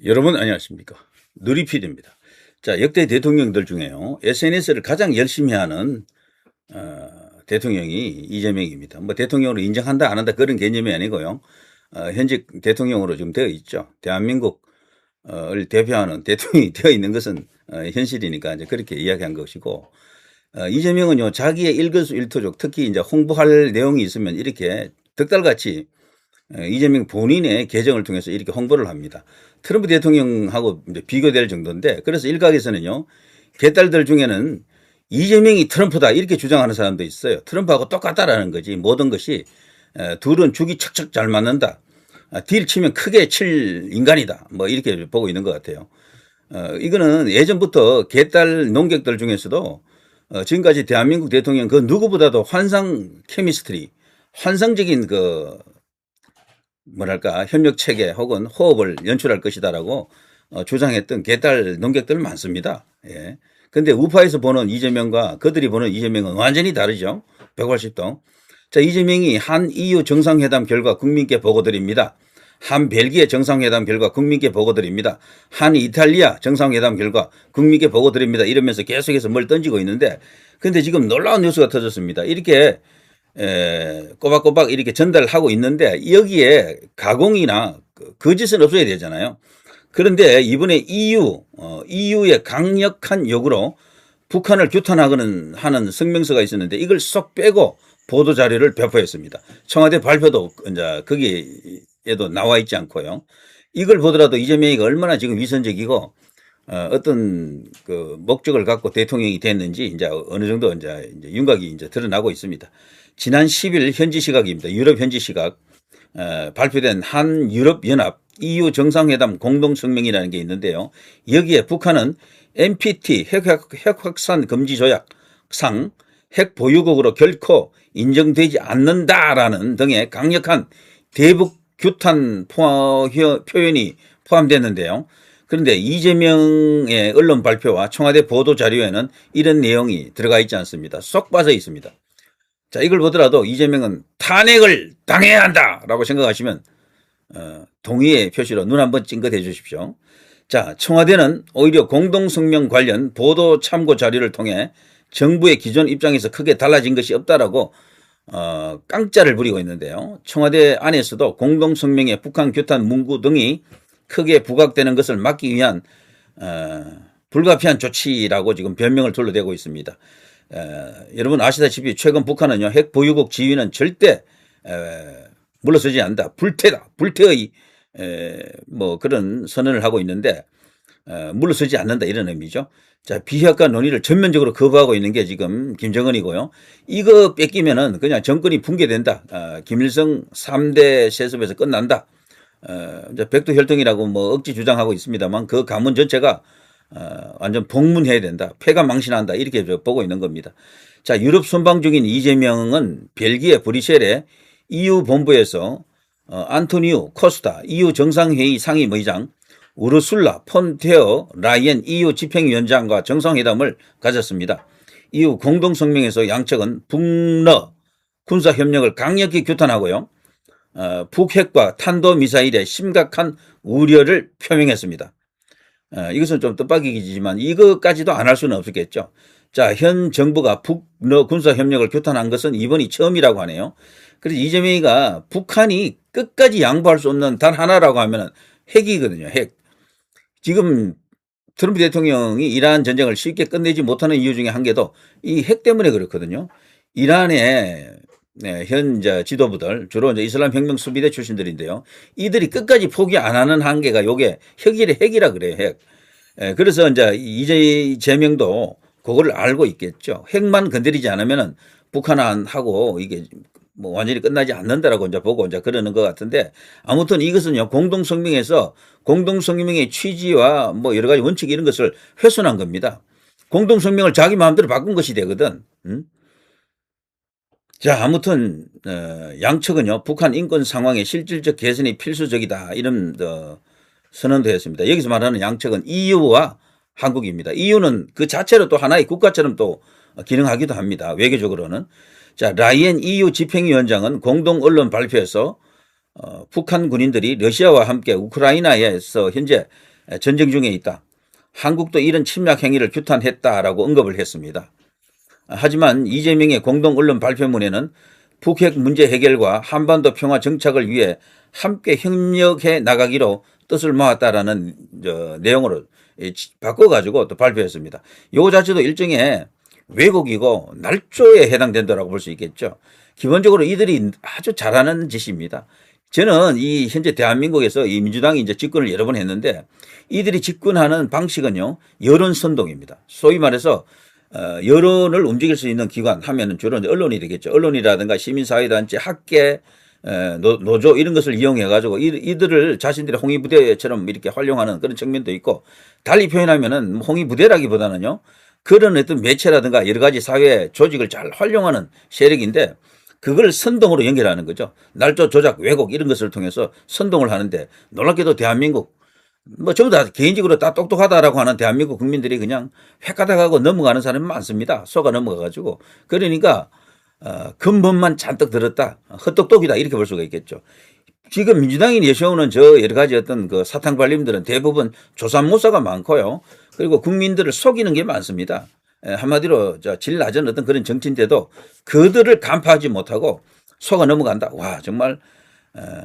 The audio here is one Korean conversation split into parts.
여러분 안녕하십니까. 누리필입니다. 자, 역대 대통령들 중에요. SNS를 가장 열심히 하는 대통령이 이재명입니다. 뭐 대통령으로 인정한다 안 한다 그런 개념이 아니고요. 현직 대통령으로 지금 되어 있죠. 대한민국을 대표하는 대통령이 되어 있는 것은 현실이니까 이제 그렇게 이야기한 것이고, 이재명은요 자기의 일거수일투족, 특히 이제 홍보할 내용이 있으면 이렇게 득달같이 이재명 본인의 계정을 통해서 이렇게 홍보를 합니다. 트럼프 대통령하고 이제 비교될 정도인데, 그래서 일각에서는요, 개딸들 중에는 이재명이 트럼프다 이렇게 주장하는 사람도 있어요. 트럼프하고 똑같다라는 거지. 모든 것이 둘은 죽이 척척 잘 맞는다. 딜 치면 크게 칠 인간이다. 뭐 이렇게 보고 있는 것 같아요. 이거는 예전부터 개딸 농객들 중에서도 지금까지 대한민국 대통령 그 누구보다도 환상 케미스트리, 환상적인 그 뭐랄까 협력 체계 혹은 호흡을 연출할 것이다라고 주장했던 개딸 농객들 많습니다. 예. 근데 우파에서 보는 이재명과 그들이 보는 이재명은 완전히 다르죠. 180도. 자, 이재명이 한 EU 정상회담 결과 국민께 보고드립니다. 한 벨기에 정상회담 결과 국민께 보고드립니다. 한 이탈리아 정상회담 결과 국민께 보고드립니다. 이러면서 계속해서 뭘 던지고 있는데, 근데 지금 놀라운 뉴스가 터졌습니다. 이렇게 꼬박꼬박 이렇게 전달하고 있는데 여기에 가공이나 거짓은 없어야 되잖아요. 그런데 이번에 EU의 강력한 요구로 북한을 규탄하는 하는 성명서가 있었는데 이걸 쏙 빼고 보도 자료를 배포했습니다. 청와대 발표도 이제 거기에도 나와 있지 않고요. 이걸 보더라도 이재명이 얼마나 지금 위선적이고 어떤 그 목적을 갖고 대통령이 됐는지 이제 어느 정도 이제 윤곽이 이제 드러나고 있습니다. 지난 10일 현지 시각입니다. 유럽 현지 시각 발표된 한 유럽연합 EU 정상회담 공동성명이라는 게 있는데요. 여기에 북한은 NPT 핵 확산 금지 조약상 핵 보유국으로 결코 인정되지 않는다라는 등의 강력한 대북 규탄 표현이 포함됐는데요. 그런데 이재명의 언론 발표와 청와대 보도 자료에는 이런 내용이 들어가 있지 않습니다. 쏙 빠져 있습니다. 자, 이걸 보더라도 이재명은 탄핵을 당해야 한다라고 생각하시면 동의의 표시로 눈 한번 찡긋해 주십시오. 자, 청와대는 오히려 공동성명 관련 보도 참고 자료를 통해 정부의 기존 입장에서 크게 달라진 것이 없다라고 깡짜를 부리고 있는데요. 청와대 안에서도 공동성명의 북한 규탄 문구 등이 크게 부각되는 것을 막기 위한 불가피한 조치라고 지금 변명을 둘러대고 있습니다. 여러분 아시다시피 최근 북한은요 핵 보유국 지위는 절대 물러서지 않는다. 불태의 뭐 그런 선언을 하고 있는데 물러서지 않는다 이런 의미죠. 자, 비핵화 논의를 전면적으로 거부하고 있는 게 지금 김정은이고요. 이거 뺏기면은 그냥 정권이 붕괴된다. 김일성 3대 세습에서 끝난다. 이제 백두혈통이라고 뭐 억지 주장하고 있습니다만 그 가문 전체가 완전 복문해야 된다. 폐가 망신한다. 이렇게 보고 있는 겁니다. 자, 유럽 순방 중인 이재명은 벨기에 브뤼셀의 EU 본부에서 안토니우 코스타 EU 정상회의 상임의장, 우르술라 폰데어 라이엔 EU 집행위원장과 정상회담을 가졌습니다. EU 공동성명에서 양측은 북러 군사협력을 강력히 규탄하고요. 북핵과 탄도미사일의 심각한 우려를 표명했습니다. 이것은 좀 뜻밖이지만 이것까지도 안 할 수는 없었겠죠. 자, 현 정부가 북러 군사협력을 규탄한 것은 이번이 처음이라고 하네요. 그래서 이재명이가 북한이 끝까지 양보할 수 없는 단 하나라고 하면 핵이거든요. 핵. 지금 트럼프 대통령이 이란 전쟁을 쉽게 끝내지 못하는 이유 중에 한 개도 이 핵 때문에 그렇거든요. 이란의 현 지도부들 주로 이제 이슬람 혁명 수비대 출신들인데요. 이들이 끝까지 포기 안 하는 한계가 요게 핵이라 그래요. 핵. 그래서 이제 이재명도 그걸 알고 있겠죠. 핵만 건드리지 않으면은 북한하고 이게 뭐 완전히 끝나지 않는다라고 이제 보고 이제 그러는 것 같은데, 아무튼 이것은요 공동성명에서 공동성명의 취지와 뭐 여러 가지 원칙 이런 것을 훼손한 겁니다. 공동성명을 자기 마음대로 바꾼 것이 되거든. 자, 아무튼 양측은요 북한 인권 상황의 실질적 개선이 필수적이다 이런 선언도 했습니다. 여기서 말하는 양측은 EU와 한국입니다. EU는 그 자체로 또 하나의 국가처럼 또 기능하기도 합니다. 외교적으로는. 자, 라이엔 EU 집행위원장은 공동 언론 발표에서 북한 군인들이 러시아와 함께 우크라이나에서 현재 전쟁 중에 있다. 한국도 이런 침략 행위를 규탄했다라고 언급을 했습니다. 하지만 이재명의 공동 언론 발표문에는 북핵 문제 해결과 한반도 평화 정착을 위해 함께 협력해 나가기로 뜻을 모았다라는 내용으로 바꿔가지고 또 발표했습니다. 이 자체도 일종의 왜곡이고 날조에 해당된다라고 볼 수 있겠죠. 기본적으로 이들이 아주 잘하는 짓입니다. 저는 이 현재 대한민국에서 이 민주당이 이제 집권을 여러 번 했는데 이들이 집권하는 방식은요, 여론 선동입니다. 소위 말해서 여론을 움직일 수 있는 기관 하면은 주로 언론이 되겠죠. 언론이라든가 시민사회단체, 학계, 노조 이런 것을 이용해 가지고 이들을 자신들의 홍위부대처럼 이렇게 활용하는 그런 측면도 있고, 달리 표현하면은 홍위부대라기보다는요, 그런 어떤 매체라든가 여러 가지 사회 조직을 잘 활용하는 세력인데 그걸 선동으로 연결하는 거죠. 날조, 조작, 왜곡 이런 것을 통해서 선동을 하는데, 놀랍게도 대한민국 뭐 전부 다 개인적으로 다 똑똑하다라고 하는 대한민국 국민들이 그냥 획가닥하고 넘어가는 사람이 많습니다. 속아 넘어가가지고. 그러니까 근본만 잔뜩 들었다, 헛똑똑이다 이렇게 볼 수가 있겠죠. 지금 민주당이 내세우는 저 여러 가지 어떤 그 사탕 발림들은 대부분 조삼모사가 많고요. 그리고 국민들을 속이는 게 많습니다. 한마디로 질 낮은 어떤 그런 정치인데도 그들을 간파하지 못하고 속아 넘어간다. 와, 정말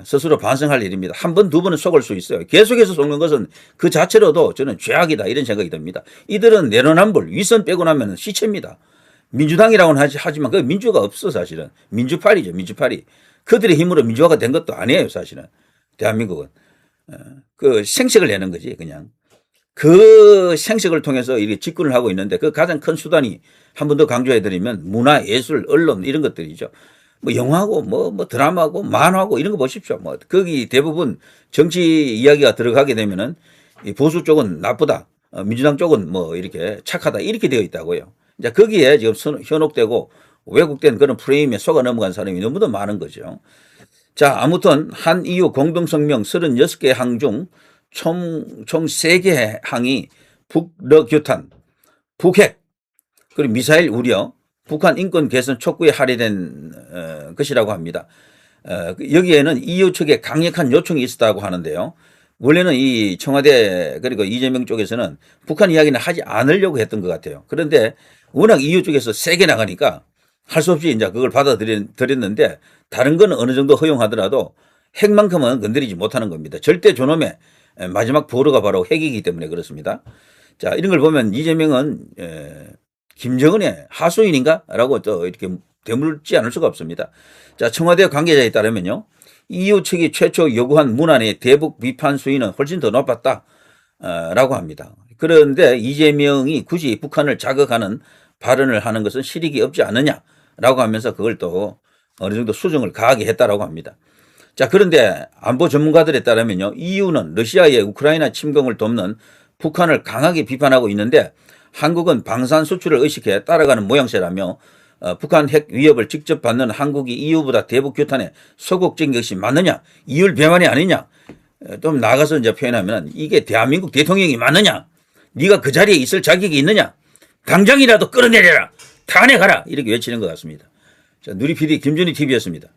스스로 반성할 일입니다. 한 번, 두 번은 속을 수 있어요. 계속해서 속는 것은 그 자체로도 저는 죄악이다 이런 생각이 듭니다. 이들은 내로남불, 윗선 빼고 나면 시체입니다. 민주당이라고는 하지만 그 민주가 없어 사실은. 민주파리죠, 민주파리. 그들의 힘으로 민주화가 된 것도 아니에요 사실은. 대한민국은. 그 생색을 내는 거지 그냥. 그 생색을 통해서 이렇게 집권을 하고 있는데 그 가장 큰 수단이 한 번 더 강조해드리면 문화, 예술, 언론 이런 것들이죠. 뭐 영화고 뭐 드라마고 만화고 이런 거 보십시오. 뭐 거기 대부분 정치 이야기가 들어가게 되면은 이 보수 쪽은 나쁘다, 민주당 쪽은 뭐 이렇게 착하다 이렇게 되어 있다고요. 이제 거기에 지금 현혹되고 왜곡된 그런 프레임에 속아 넘어간 사람이 너무도 많은 거죠. 자, 아무튼 한 EU 공동성명 36개 항 중 총 3개 항이 북러 교탄, 북핵, 그리고 미사일 우려, 북한 인권 개선 촉구에 할애된 것이라고 합니다. 여기에는 EU 측에 강력한 요청이 있었다고 하는데요. 원래는 이 청와대 그리고 이재명 쪽에서는 북한 이야기는 하지 않으려고 했던 것 같아요. 그런데 워낙 EU 쪽에서 세게 나가니까 할 수 없이 이제 그걸 받아들였는데, 다른 건 어느 정도 허용하더라도 핵만큼은 건드리지 못하는 겁니다. 절대 존엄의 마지막 보루가 바로 핵이기 때문에 그렇습니다. 자, 이런 걸 보면 이재명은 김정은의 하수인인가? 라고 또 이렇게 되물지 않을 수가 없습니다. 자, 청와대 관계자에 따르면요, EU 측이 최초 요구한 문안의 대북 비판 수위는 훨씬 더 높았다 라고 합니다. 그런데 이재명이 굳이 북한을 자극하는 발언을 하는 것은 실익이 없지 않느냐라고 하면서 그걸 또 어느 정도 수정을 가하게 했다라고 합니다. 자, 그런데 안보 전문가들에 따르면요, EU는 러시아의 우크라이나 침공을 돕는 북한을 강하게 비판하고 있는데 한국은 방산 수출을 의식해 따라가는 모양새라며 북한 핵 위협을 직접 받는 한국이 EU보다 대북 규탄에 소극적인 것이 맞느냐, 이율 배반이 아니냐, 좀 나가서 이제 표현하면 이게 대한민국 대통령이 맞느냐, 네가 그 자리에 있을 자격이 있느냐, 당장이라도 끌어내려라, 탄핵하라 이렇게 외치는 것 같습니다. 자, 누리 PD 김준희 TV였습니다.